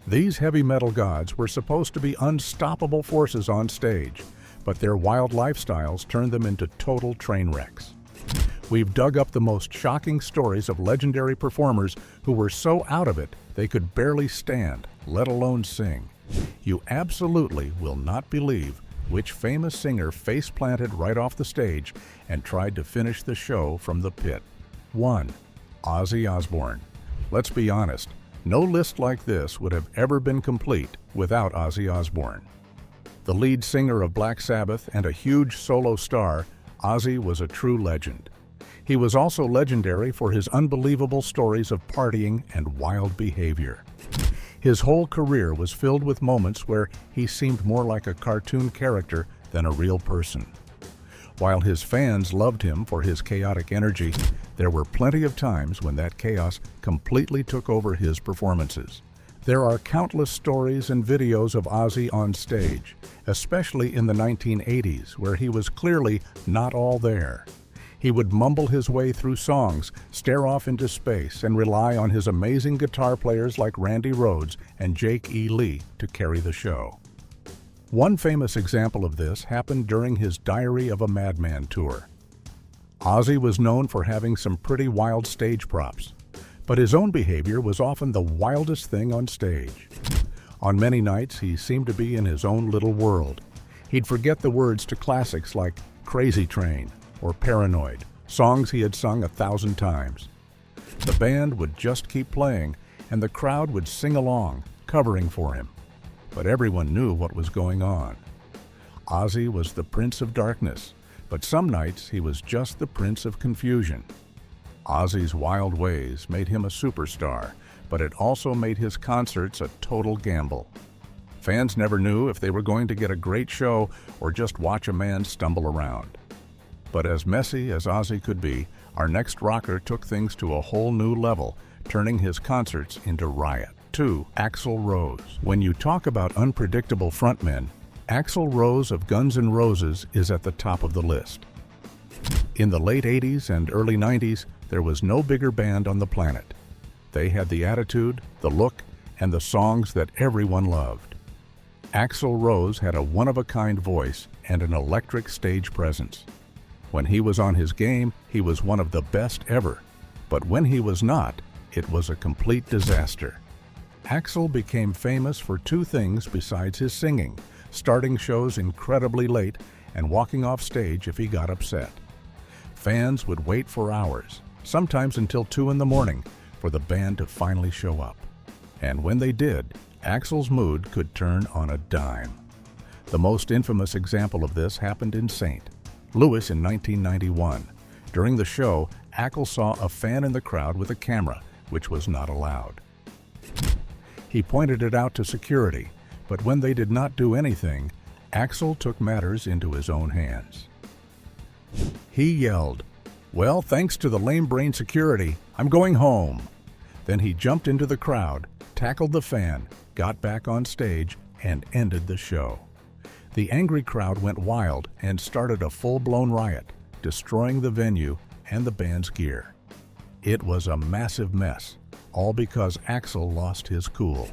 These heavy metal gods were supposed to be unstoppable forces on stage, but their wild lifestyles turned them into total train wrecks. We've dug up the most shocking stories of legendary performers who were so out of it they could barely stand, let alone sing. You absolutely will not believe which famous singer face-planted right off the stage and tried to finish the show from the pit. 1. Ozzy Osbourne. Let's be honest, no list like this would have ever been complete without Ozzy Osbourne. The lead singer of Black Sabbath and a huge solo star, Ozzy was a true legend. He was also legendary for his unbelievable stories of partying and wild behavior. His whole career was filled with moments where he seemed more like a cartoon character than a real person. While his fans loved him for his chaotic energy, there were plenty of times when that chaos completely took over his performances. There are countless stories and videos of Ozzy on stage, especially in the 1980s, where he was clearly not all there. He would mumble his way through songs, stare off into space, and rely on his amazing guitar players like Randy Rhoads and Jake E. Lee to carry the show. One famous example of this happened during his Diary of a Madman tour. Ozzy was known for having some pretty wild stage props, but his own behavior was often the wildest thing on stage. On many nights, he seemed to be in his own little world. He'd forget the words to classics like Crazy Train or Paranoid, songs he had sung 1,000 times. The band would just keep playing, and the crowd would sing along, covering for him. But everyone knew what was going on. Ozzy was the Prince of Darkness, but some nights he was just the Prince of Confusion. Ozzy's wild ways made him a superstar, but it also made his concerts a total gamble. Fans never knew if they were going to get a great show or just watch a man stumble around. But as messy as Ozzy could be, our next rocker took things to a whole new level, turning his concerts into riot. 2. Axl Rose. When you talk about unpredictable frontmen, Axl Rose of Guns N' Roses is at the top of the list. In the late 80s and early 90s, there was no bigger band on the planet. They had the attitude, the look, and the songs that everyone loved. Axl Rose had a one-of-a-kind voice and an electric stage presence. When he was on his game, he was one of the best ever. But when he was not, it was a complete disaster. Axl became famous for two things besides his singing: starting shows incredibly late and walking off stage if he got upset. Fans would wait for hours, sometimes until 2 in the morning, for the band to finally show up. And when they did, Axl's mood could turn on a dime. The most infamous example of this happened in St. Louis in 1991. During the show, Axl saw a fan in the crowd with a camera, which was not allowed. He pointed it out to security, but when they did not do anything, Axl took matters into his own hands. He yelled, "Well, thanks to the lame-brained security, I'm going home." Then he jumped into the crowd, tackled the fan, got back on stage, and ended the show. The angry crowd went wild and started a full-blown riot, destroying the venue and the band's gear. It was a massive mess, all because Axl lost his cool.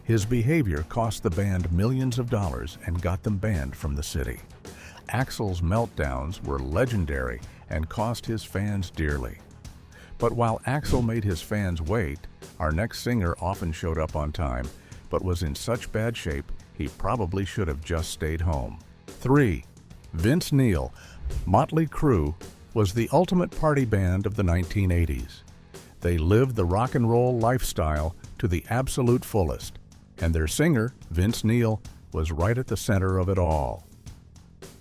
His behavior cost the band millions of dollars and got them banned from the city. Axl's meltdowns were legendary and cost his fans dearly. But while Axl made his fans wait, our next singer often showed up on time, but was in such bad shape he probably should have just stayed home. 3. Vince Neil. Motley Crue was the ultimate party band of the 1980s. They lived the rock and roll lifestyle to the absolute fullest, and their singer, Vince Neil, was right at the center of it all.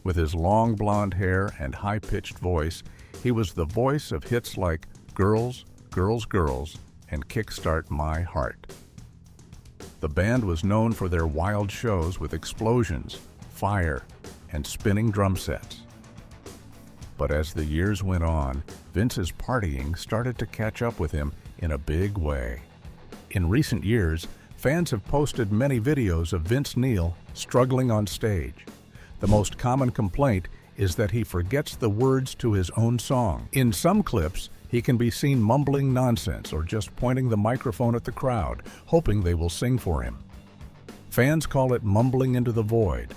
With his long blonde hair and high-pitched voice, he was the voice of hits like Girls, Girls, Girls, and Kickstart My Heart. The band was known for their wild shows with explosions, fire, and spinning drum sets. But as the years went on, Vince's partying started to catch up with him in a big way. In recent years, fans have posted many videos of Vince Neil struggling on stage. The most common complaint is that he forgets the words to his own song. In some clips, He can be seen mumbling nonsense or just pointing the microphone at the crowd, hoping they will sing for him. Fans call it mumbling into the void.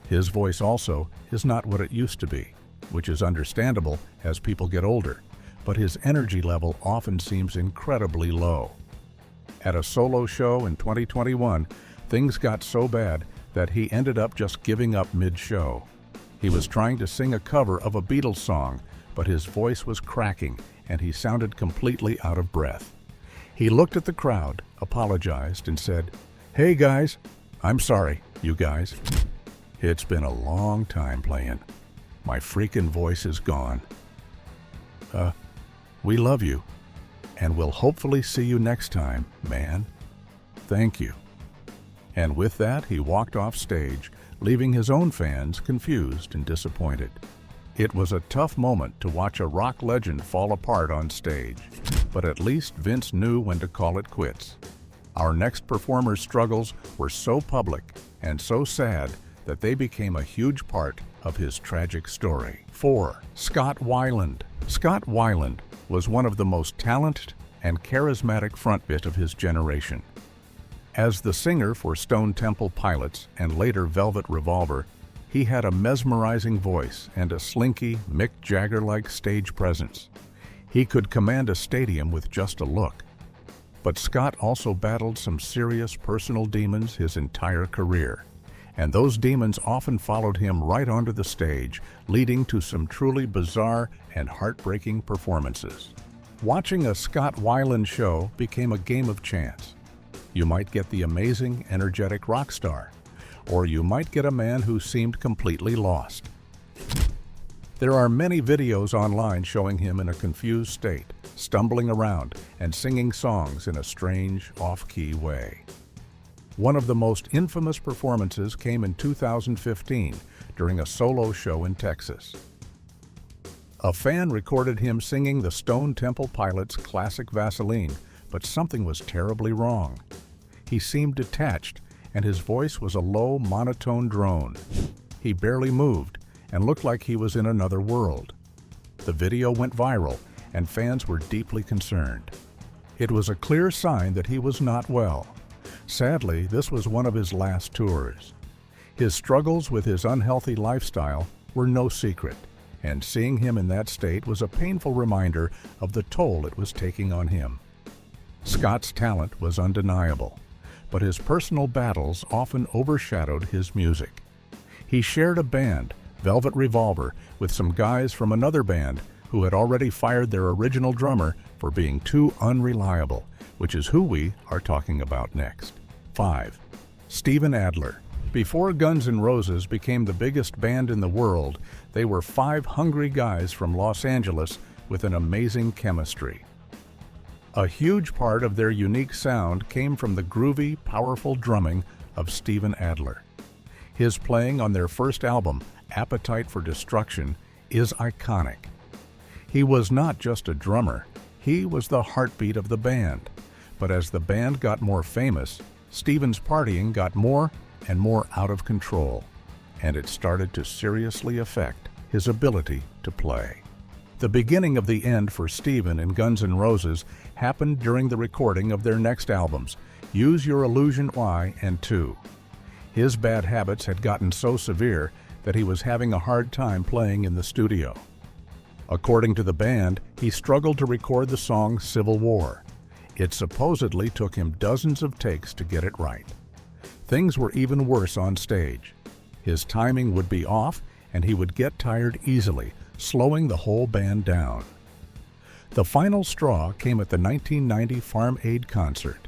His voice also is not what it used to be, which is understandable as people get older, but his energy level often seems incredibly low. At a solo show in 2021, things got so bad that he ended up just giving up mid-show. He was trying to sing a cover of a Beatles song, but his voice was cracking and he sounded completely out of breath. He looked at the crowd, apologized, and said, "Hey guys, I'm sorry, you guys. It's been a long time playing. My freaking voice is gone. We love you, and we'll hopefully see you next time, man. Thank you." And with that, he walked off stage, leaving his own fans confused and disappointed. It was a tough moment to watch a rock legend fall apart on stage, but at least Vince knew when to call it quits. Our next performer's struggles were so public and so sad that they became a huge part of his tragic story. 4. Scott Weiland. Scott Weiland was one of the most talented and charismatic frontmen of his generation. As the singer for Stone Temple Pilots and later Velvet Revolver, he had a mesmerizing voice and a slinky, Mick Jagger-like stage presence. He could command a stadium with just a look. But Scott also battled some serious personal demons his entire career, and those demons often followed him right onto the stage, leading to some truly bizarre and heartbreaking performances. Watching a Scott Weiland show became a game of chance. You might get the amazing, energetic rock star, or you might get a man who seemed completely lost. There are many videos online showing him in a confused state, stumbling around and singing songs in a strange, off-key way. One of the most infamous performances came in 2015 during a solo show in Texas. A fan recorded him singing the Stone Temple Pilots' classic Vaseline, but something was terribly wrong. He seemed detached, and his voice was a low, monotone drone. He barely moved and looked like he was in another world. The video went viral, and fans were deeply concerned. It was a clear sign that he was not well. Sadly, this was one of his last tours. His struggles with his unhealthy lifestyle were no secret, and seeing him in that state was a painful reminder of the toll it was taking on him. Scott's talent was undeniable, but his personal battles often overshadowed his music. He shared a band, Velvet Revolver, with some guys from another band who had already fired their original drummer for being too unreliable, which is who we are talking about next. 5. Steven Adler. Before Guns N' Roses became the biggest band in the world, they were 5 hungry guys from Los Angeles with an amazing chemistry. A huge part of their unique sound came from the groovy, powerful drumming of Steven Adler. His playing on their first album, Appetite for Destruction, is iconic. He was not just a drummer, he was the heartbeat of the band. But as the band got more famous, Steven's partying got more and more out of control, and it started to seriously affect his ability to play. The beginning of the end for Steven and Guns N' Roses happened during the recording of their next albums, Use Your Illusion Y and 2. His bad habits had gotten so severe that he was having a hard time playing in the studio. According to the band, he struggled to record the song Civil War. It supposedly took him dozens of takes to get it right. Things were even worse on stage. His timing would be off, and he would get tired easily, slowing the whole band down. The final straw came at the 1990 Farm Aid concert.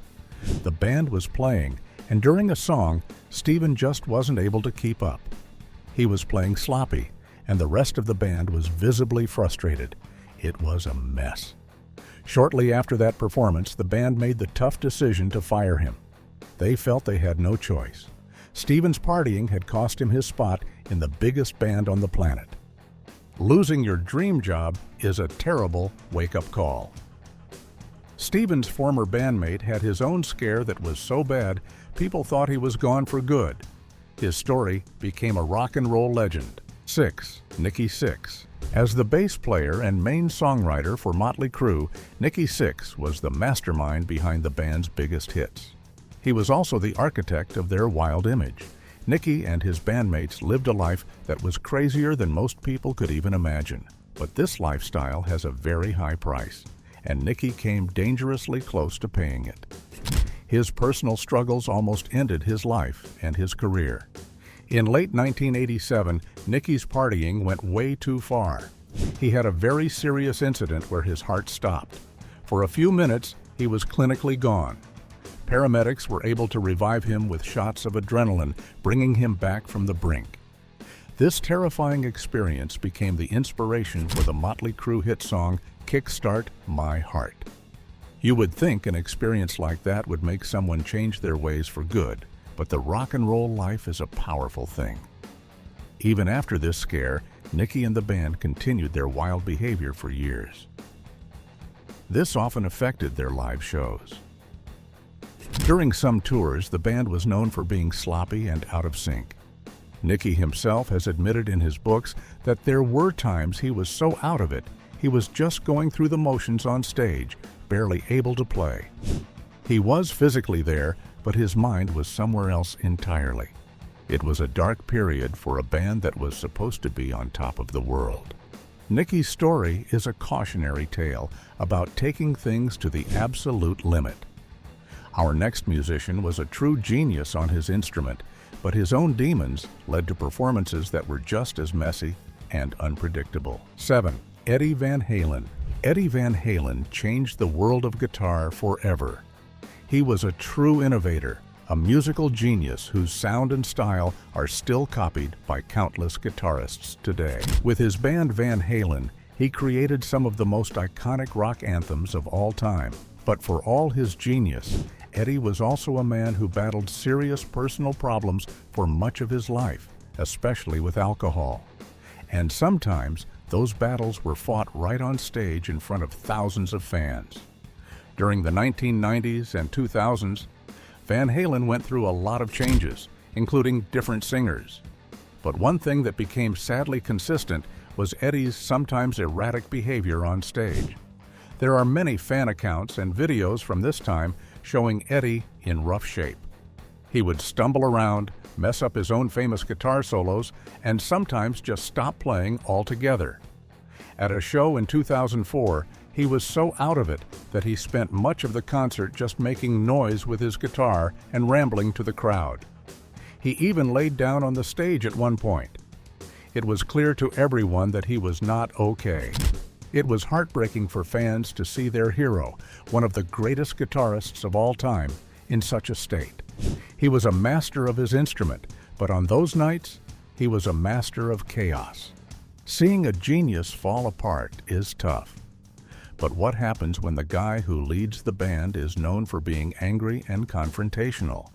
The band was playing, and during a song, Steven just wasn't able to keep up. He was playing sloppy, and the rest of the band was visibly frustrated. It was a mess. Shortly after that performance, the band made the tough decision to fire him. They felt they had no choice. Steven's partying had cost him his spot in the biggest band on the planet. Losing your dream job is a terrible wake-up call. Steven's former bandmate had his own scare that was so bad, people thought he was gone for good. His story became a rock and roll legend. 6. Nikki Sixx. As the bass player and main songwriter for Motley Crue, Nikki Sixx was the mastermind behind the band's biggest hits. He was also the architect of their wild image. Nikki and his bandmates lived a life that was crazier than most people could even imagine. But this lifestyle has a very high price, and Nikki came dangerously close to paying it. His personal struggles almost ended his life and his career. In late 1987, Nikki's partying went way too far. He had a very serious incident where his heart stopped. For a few minutes, he was clinically gone. Paramedics were able to revive him with shots of adrenaline, bringing him back from the brink. This terrifying experience became the inspiration for the Motley Crue hit song, Kickstart My Heart. You would think an experience like that would make someone change their ways for good, but the rock and roll life is a powerful thing. Even after this scare, Nikki and the band continued their wild behavior for years. This often affected their live shows. During some tours, the band was known for being sloppy and out of sync. Nikki himself has admitted in his books that there were times he was so out of it, he was just going through the motions on stage, barely able to play. He was physically there, but his mind was somewhere else entirely. It was a dark period for a band that was supposed to be on top of the world. Nikki's story is a cautionary tale about taking things to the absolute limit. Our next musician was a true genius on his instrument, but his own demons led to performances that were just as messy and unpredictable. 7. Eddie Van Halen. Eddie Van Halen changed the world of guitar forever. He was a true innovator, a musical genius whose sound and style are still copied by countless guitarists today. With his band Van Halen, he created some of the most iconic rock anthems of all time. But for all his genius, Eddie was also a man who battled serious personal problems for much of his life, especially with alcohol. And sometimes those battles were fought right on stage in front of thousands of fans. During the 1990s and 2000s, Van Halen went through a lot of changes, including different singers. But one thing that became sadly consistent was Eddie's sometimes erratic behavior on stage. There are many fan accounts and videos from this time showing Eddie in rough shape. He would stumble around, mess up his own famous guitar solos, and sometimes just stop playing altogether. At a show in 2004, he was so out of it that he spent much of the concert just making noise with his guitar and rambling to the crowd. He even laid down on the stage at one point. It was clear to everyone that he was not okay. It was heartbreaking for fans to see their hero, one of the greatest guitarists of all time, in such a state. He was a master of his instrument, but on those nights, he was a master of chaos. Seeing a genius fall apart is tough. But what happens when the guy who leads the band is known for being angry and confrontational?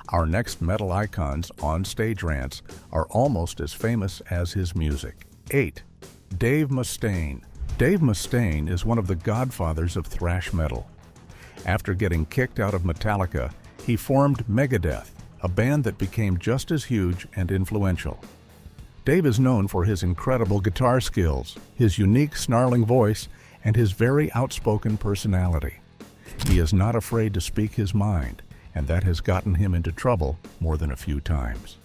Our next metal icon's on-stage rants are almost as famous as his music. 8. Dave Mustaine. Dave Mustaine is one of the godfathers of thrash metal. After getting kicked out of Metallica, he formed Megadeth, a band that became just as huge and influential. Dave is known for his incredible guitar skills, his unique snarling voice, and his very outspoken personality. He is not afraid to speak his mind, and that has gotten him into trouble more than a few times.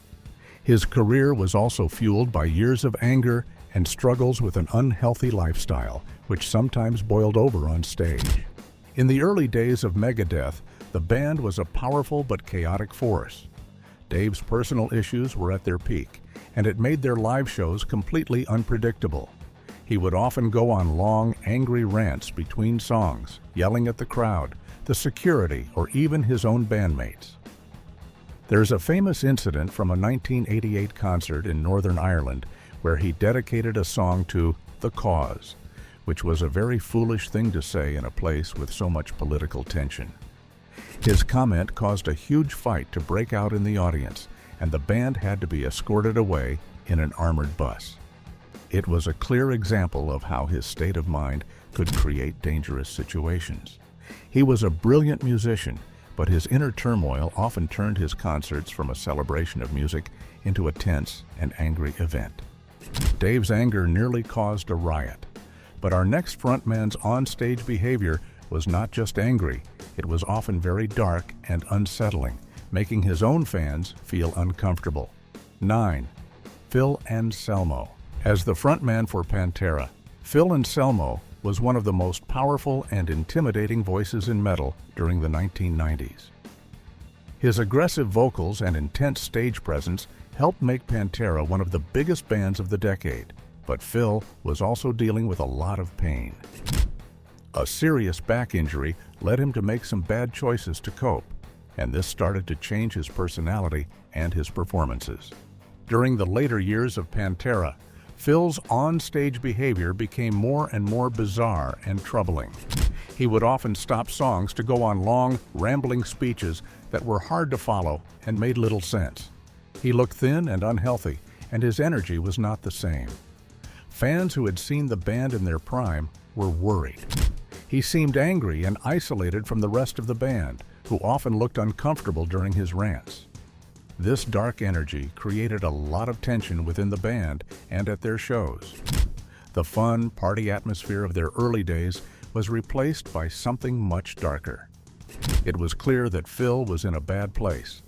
His career was also fueled by years of anger and struggles with an unhealthy lifestyle, which sometimes boiled over on stage. In the early days of Megadeth, the band was a powerful but chaotic force. Dave's personal issues were at their peak, and it made their live shows completely unpredictable. He would often go on long, angry rants between songs, yelling at the crowd, the security, or even his own bandmates. There's a famous incident from a 1988 concert in Northern Ireland where he dedicated a song to The Cause, which was a very foolish thing to say in a place with so much political tension. His comment caused a huge fight to break out in the audience, and the band had to be escorted away in an armored bus. It was a clear example of how his state of mind could create dangerous situations. He was a brilliant musician, but his inner turmoil often turned his concerts from a celebration of music into a tense and angry event. Dave's anger nearly caused a riot. But our next frontman's on-stage behavior was not just angry, it was often very dark and unsettling, making his own fans feel uncomfortable. 9. Phil Anselmo. As the frontman for Pantera, Phil Anselmo was one of the most powerful and intimidating voices in metal during the 1990s. His aggressive vocals and intense stage presence helped make Pantera one of the biggest bands of the decade, but Phil was also dealing with a lot of pain. A serious back injury led him to make some bad choices to cope, and this started to change his personality and his performances. During the later years of Pantera, Phil's on-stage behavior became more and more bizarre and troubling. He would often stop songs to go on long, rambling speeches that were hard to follow and made little sense. He looked thin and unhealthy, and his energy was not the same. Fans who had seen the band in their prime were worried. He seemed angry and isolated from the rest of the band, who often looked uncomfortable during his rants. This dark energy created a lot of tension within the band and at their shows. The fun, party atmosphere of their early days was replaced by something much darker. It was clear that Phil was in a bad place,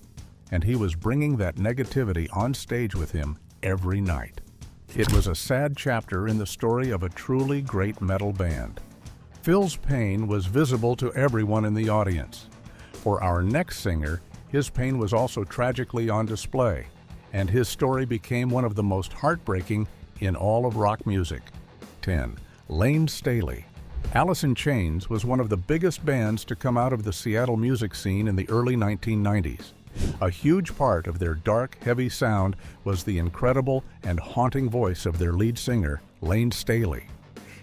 and he was bringing that negativity on stage with him every night. It was a sad chapter in the story of a truly great metal band. Phil's pain was visible to everyone in the audience. For our next singer, his pain was also tragically on display, and his story became one of the most heartbreaking in all of rock music. 10. Layne Staley. Alice in Chains was one of the biggest bands to come out of the Seattle music scene in the early 1990s. A huge part of their dark, heavy sound was the incredible and haunting voice of their lead singer, Layne Staley.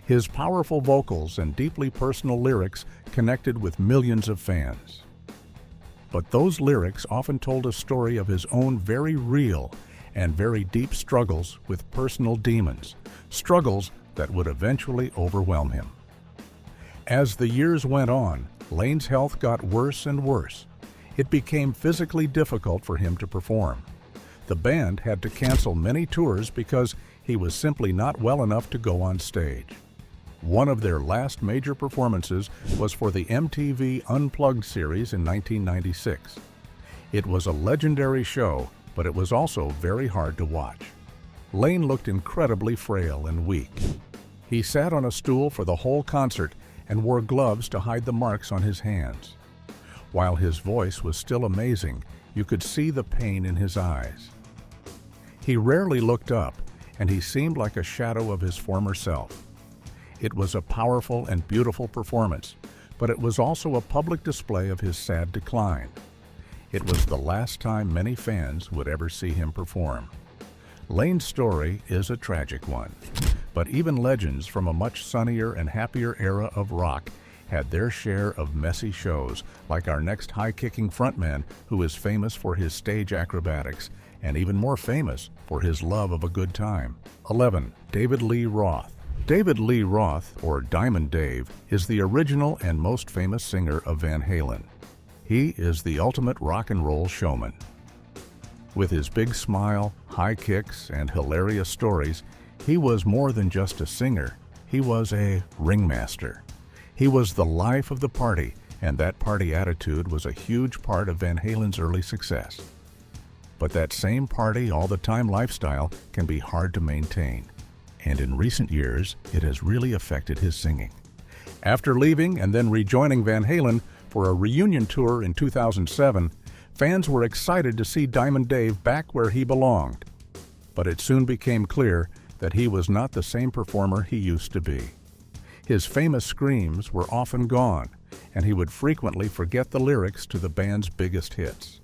His powerful vocals and deeply personal lyrics connected with millions of fans. But those lyrics often told a story of his own very real and very deep struggles with personal demons, struggles that would eventually overwhelm him. As the years went on, Layne's health got worse and worse. It became physically difficult for him to perform. The band had to cancel many tours because he was simply not well enough to go on stage. One of their last major performances was for the MTV Unplugged series in 1996. It was a legendary show, but it was also very hard to watch. Layne looked incredibly frail and weak. He sat on a stool for the whole concert and wore gloves to hide the marks on his hands. While his voice was still amazing, you could see the pain in his eyes. He rarely looked up, and he seemed like a shadow of his former self. It was a powerful and beautiful performance, but it was also a public display of his sad decline. It was the last time many fans would ever see him perform. Layne's story is a tragic one, but even legends from a much sunnier and happier era of rock had their share of messy shows, like our next high-kicking frontman, who is famous for his stage acrobatics and even more famous for his love of a good time. 11. David Lee Roth. David Lee Roth, or Diamond Dave, is the original and most famous singer of Van Halen. He is the ultimate rock and roll showman. With his big smile, high kicks, and hilarious stories, he was more than just a singer. He was a ringmaster. He was the life of the party, and that party attitude was a huge part of Van Halen's early success. But that same party all-the-time lifestyle can be hard to maintain, and in recent years, it has really affected his singing. After leaving and then rejoining Van Halen for a reunion tour in 2007, fans were excited to see Diamond Dave back where he belonged. But it soon became clear that he was not the same performer he used to be. His famous screams were often gone, and he would frequently forget the lyrics to the band's biggest hits.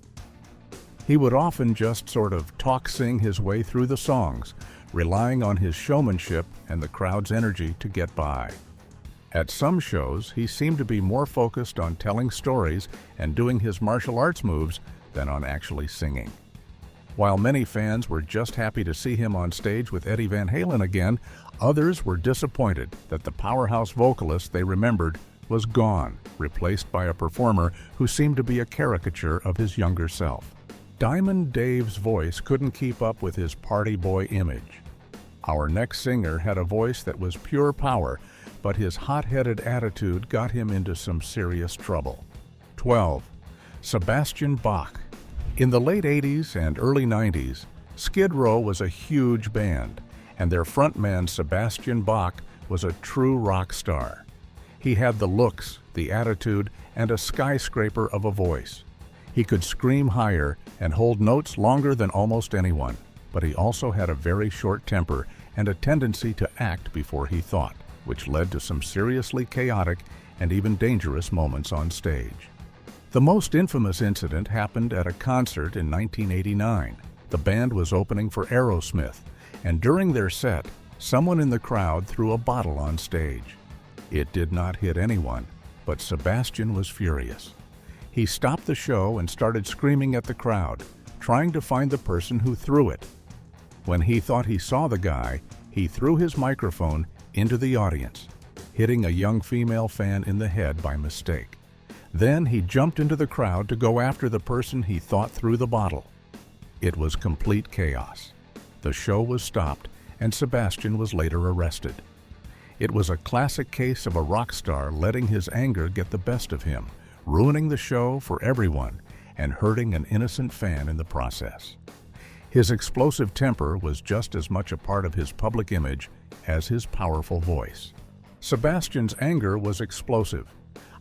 He would often just sort of talk-sing his way through the songs, relying on his showmanship and the crowd's energy to get by. At some shows, he seemed to be more focused on telling stories and doing his martial arts moves than on actually singing. While many fans were just happy to see him on stage with Eddie Van Halen again, others were disappointed that the powerhouse vocalist they remembered was gone, replaced by a performer who seemed to be a caricature of his younger self. Diamond Dave's voice couldn't keep up with his party boy image. Our next singer had a voice that was pure power, but his hot-headed attitude got him into some serious trouble. 12. Sebastian Bach. In the late 80s and early 90s, Skid Row was a huge band, and their frontman Sebastian Bach was a true rock star. He had the looks, the attitude, and a skyscraper of a voice. He could scream higher and hold notes longer than almost anyone, but he also had a very short temper and a tendency to act before he thought, which led to some seriously chaotic and even dangerous moments on stage. The most infamous incident happened at a concert in 1989. The band was opening for Aerosmith, and during their set, someone in the crowd threw a bottle on stage. It did not hit anyone, but Sebastian was furious. He stopped the show and started screaming at the crowd, trying to find the person who threw it. When he thought he saw the guy, he threw his microphone into the audience, hitting a young female fan in the head by mistake. Then he jumped into the crowd to go after the person he thought threw the bottle. It was complete chaos. The show was stopped, and Sebastian was later arrested. It was a classic case of a rock star letting his anger get the best of him, ruining the show for everyone and hurting an innocent fan in the process. His explosive temper was just as much a part of his public image as his powerful voice. Sebastian's anger was explosive.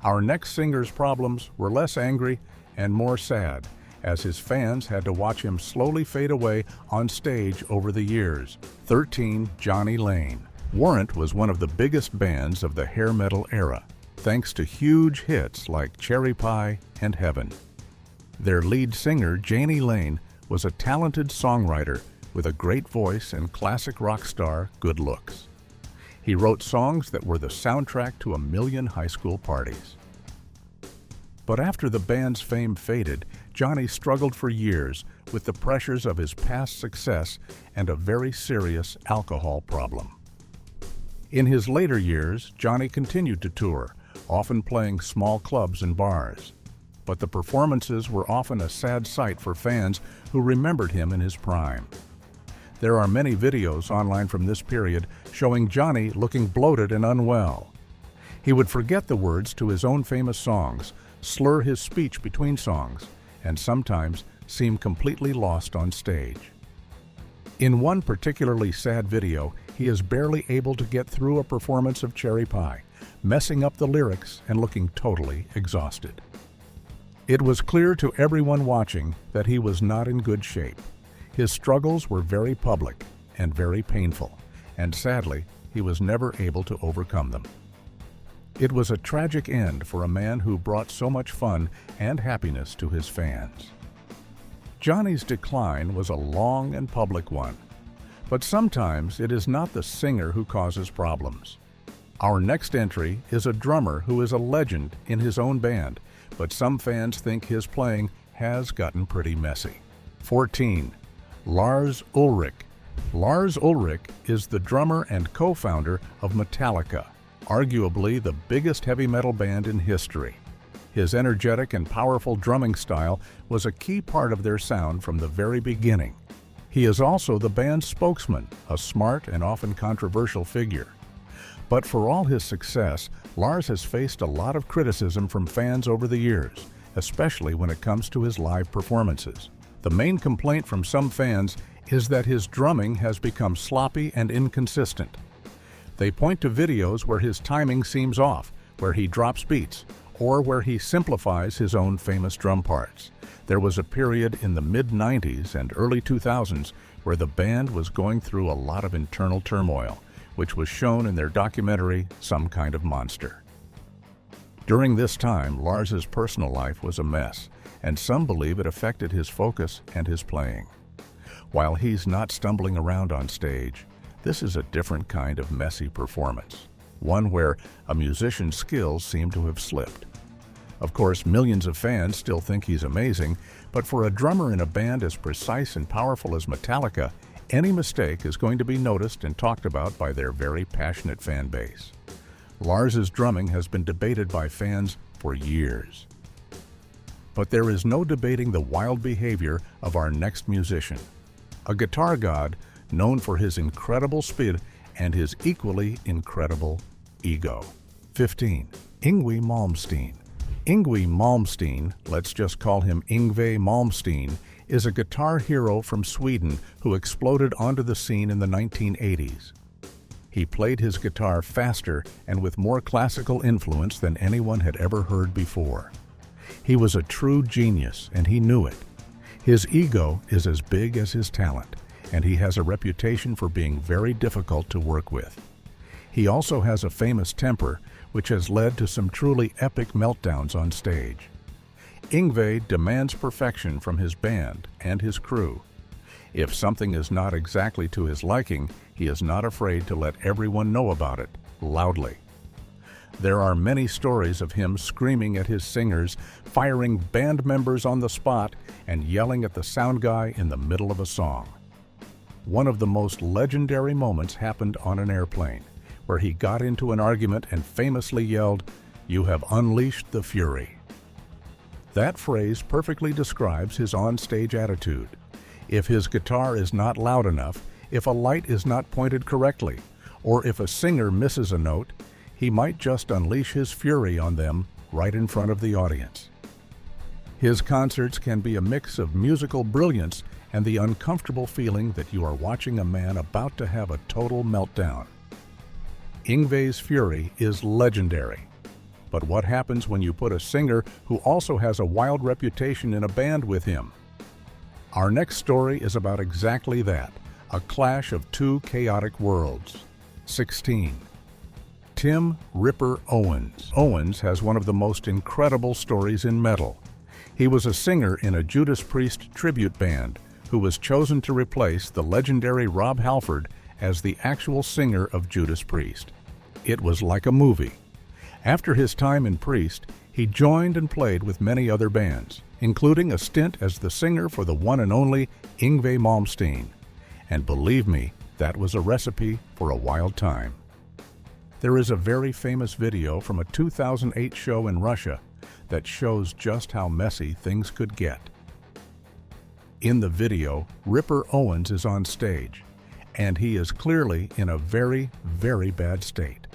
Our next singer's problems were less angry and more sad, as his fans had to watch him slowly fade away on stage over the years. 13. Johnny Lane. Warrant was one of the biggest bands of the hair metal era, thanks to huge hits like Cherry Pie and Heaven. Their lead singer, Jani Lane, was a talented songwriter with a great voice and classic rock star good looks. He wrote songs that were the soundtrack to a million high school parties. But after the band's fame faded, Johnny struggled for years with the pressures of his past success and a very serious alcohol problem. In his later years, Johnny continued to tour, often playing small clubs and bars. But the performances were often a sad sight for fans who remembered him in his prime. There are many videos online from this period showing Johnny looking bloated and unwell. He would forget the words to his own famous songs, slur his speech between songs, and sometimes seem completely lost on stage. In one particularly sad video, he is barely able to get through a performance of Cherry Pie, messing up the lyrics and looking totally exhausted. It was clear to everyone watching that he was not in good shape. His struggles were very public and very painful, and sadly, he was never able to overcome them. It was a tragic end for a man who brought so much fun and happiness to his fans. Johnny's decline was a long and public one, but sometimes it is not the singer who causes problems. Our next entry is a drummer who is a legend in his own band, but some fans think his playing has gotten pretty messy. 14. Lars Ulrich. Lars Ulrich is the drummer and co-founder of Metallica, arguably the biggest heavy metal band in history. His energetic and powerful drumming style was a key part of their sound from the very beginning. He is also the band's spokesman, a smart and often controversial figure. But for all his success, Lars has faced a lot of criticism from fans over the years, especially when it comes to his live performances. The main complaint from some fans is that his drumming has become sloppy and inconsistent. They point to videos where his timing seems off, where he drops beats, or where he simplifies his own famous drum parts. There was a period in the mid-90s and early 2000s where the band was going through a lot of internal turmoil, which was shown in their documentary, Some Kind of Monster. During this time, Lars's personal life was a mess, and some believe it affected his focus and his playing. While he's not stumbling around on stage, this is a different kind of messy performance, one where a musician's skills seem to have slipped. Of course, millions of fans still think he's amazing, but for a drummer in a band as precise and powerful as Metallica, any mistake is going to be noticed and talked about by their very passionate fan base. Lars's drumming has been debated by fans for years. But there is no debating the wild behavior of our next musician. A guitar god, known for his incredible speed and his equally incredible ego. 15. Yngwie Malmsteen. Yngwie Malmsteen, let's just call him Yngwie Malmsteen, is a guitar hero from Sweden who exploded onto the scene in the 1980s. He played his guitar faster and with more classical influence than anyone had ever heard before. He was a true genius, and he knew it. His ego is as big as his talent, and he has a reputation for being very difficult to work with. He also has a famous temper, which has led to some truly epic meltdowns on stage. Yngwie demands perfection from his band and his crew. If something is not exactly to his liking, he is not afraid to let everyone know about it, loudly. There are many stories of him screaming at his singers, firing band members on the spot, and yelling at the sound guy in the middle of a song. One of the most legendary moments happened on an airplane, where he got into an argument and famously yelled, "You have unleashed the fury." That phrase perfectly describes his on-stage attitude. If his guitar is not loud enough, if a light is not pointed correctly, or if a singer misses a note, he might just unleash his fury on them right in front of the audience. His concerts can be a mix of musical brilliance and the uncomfortable feeling that you are watching a man about to have a total meltdown. Yngwie's fury is legendary. But what happens when you put a singer who also has a wild reputation in a band with him? Our next story is about exactly that, a clash of two chaotic worlds. 16. Tim "Ripper" Owens. Owens has one of the most incredible stories in metal. He was a singer in a Judas Priest tribute band who was chosen to replace the legendary Rob Halford as the actual singer of Judas Priest. It was like a movie. After his time in Priest, he joined and played with many other bands, including a stint as the singer for the one and only Yngwie Malmsteen. And believe me, that was a recipe for a wild time. There is a very famous video from a 2008 show in Russia that shows just how messy things could get. In the video, Ripper Owens is on stage, and he is clearly in a very, very bad state.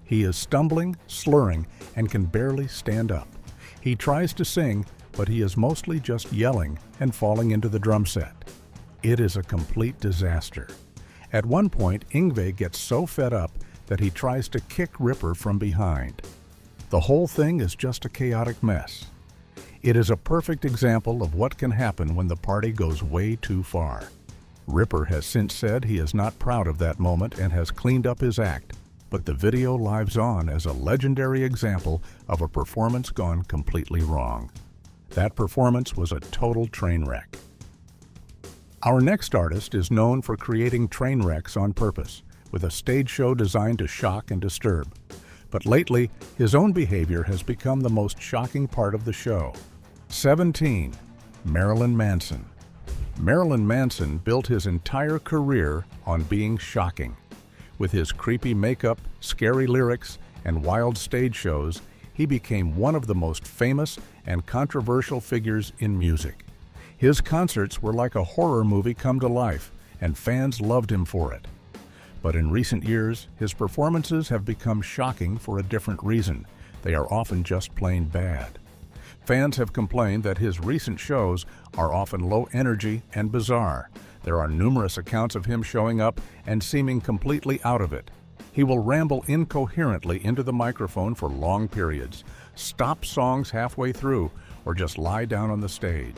He is stumbling, slurring, and can barely stand up. He tries to sing, but he is mostly just yelling and falling into the drum set. It is a complete disaster. At one point, Yngwie gets so fed up that he tries to kick Ripper from behind. The whole thing is just a chaotic mess. It is a perfect example of what can happen when the party goes way too far. Ripper has since said he is not proud of that moment and has cleaned up his act, but the video lives on as a legendary example of a performance gone completely wrong. That performance was a total train wreck. Our next artist is known for creating train wrecks on purpose, with a stage show designed to shock and disturb. But lately, his own behavior has become the most shocking part of the show. 17. Marilyn Manson. Marilyn Manson built his entire career on being shocking. With his creepy makeup, scary lyrics, and wild stage shows, he became one of the most famous and controversial figures in music. His concerts were like a horror movie come to life, and fans loved him for it. But in recent years, his performances have become shocking for a different reason. They are often just plain bad. Fans have complained that his recent shows are often low energy and bizarre. There are numerous accounts of him showing up and seeming completely out of it. He will ramble incoherently into the microphone for long periods, stop songs halfway through, or just lie down on the stage.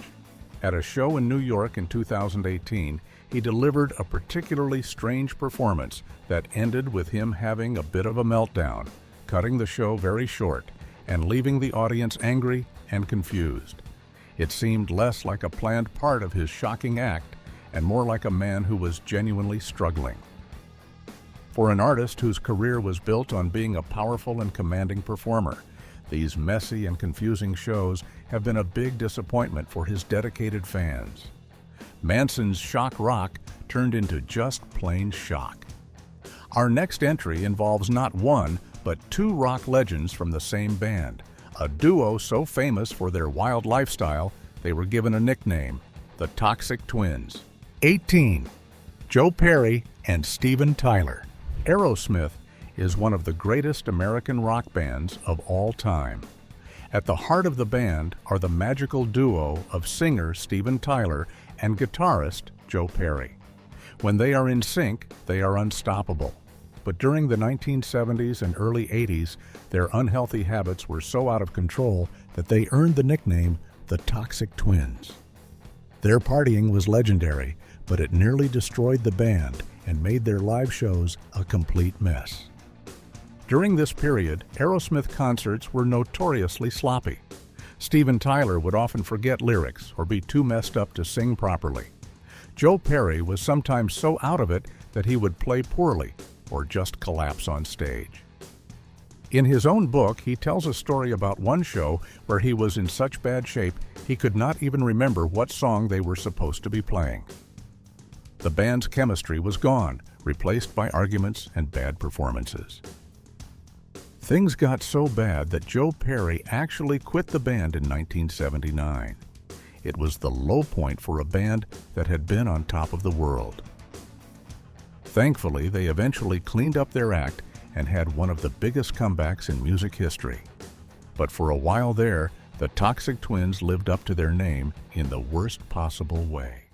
At a show in New York in 2018, he delivered a particularly strange performance that ended with him having a bit of a meltdown, cutting the show very short and leaving the audience angry and confused. It seemed less like a planned part of his shocking act and more like a man who was genuinely struggling. For an artist whose career was built on being a powerful and commanding performer, these messy and confusing shows have been a big disappointment for his dedicated fans. Manson's shock rock turned into just plain shock. Our next entry involves not one, but two rock legends from the same band, a duo so famous for their wild lifestyle they were given a nickname, the Toxic Twins. 18. Joe Perry and Steven Tyler. Aerosmith is one of the greatest American rock bands of all time. At the heart of the band are the magical duo of singer Steven Tyler and guitarist Joe Perry. When they are in sync, they are unstoppable. But during the 1970s and early 80s, their unhealthy habits were so out of control that they earned the nickname the Toxic Twins. Their partying was legendary, but it nearly destroyed the band and made their live shows a complete mess. During this period, Aerosmith concerts were notoriously sloppy. Steven Tyler would often forget lyrics or be too messed up to sing properly. Joe Perry was sometimes so out of it that he would play poorly or just collapse on stage. In his own book, he tells a story about one show where he was in such bad shape he could not even remember what song they were supposed to be playing. The band's chemistry was gone, replaced by arguments and bad performances. Things got so bad that Joe Perry actually quit the band in 1979. It was the low point for a band that had been on top of the world. Thankfully, they eventually cleaned up their act and had one of the biggest comebacks in music history. But for a while there, the Toxic Twins lived up to their name in the worst possible way.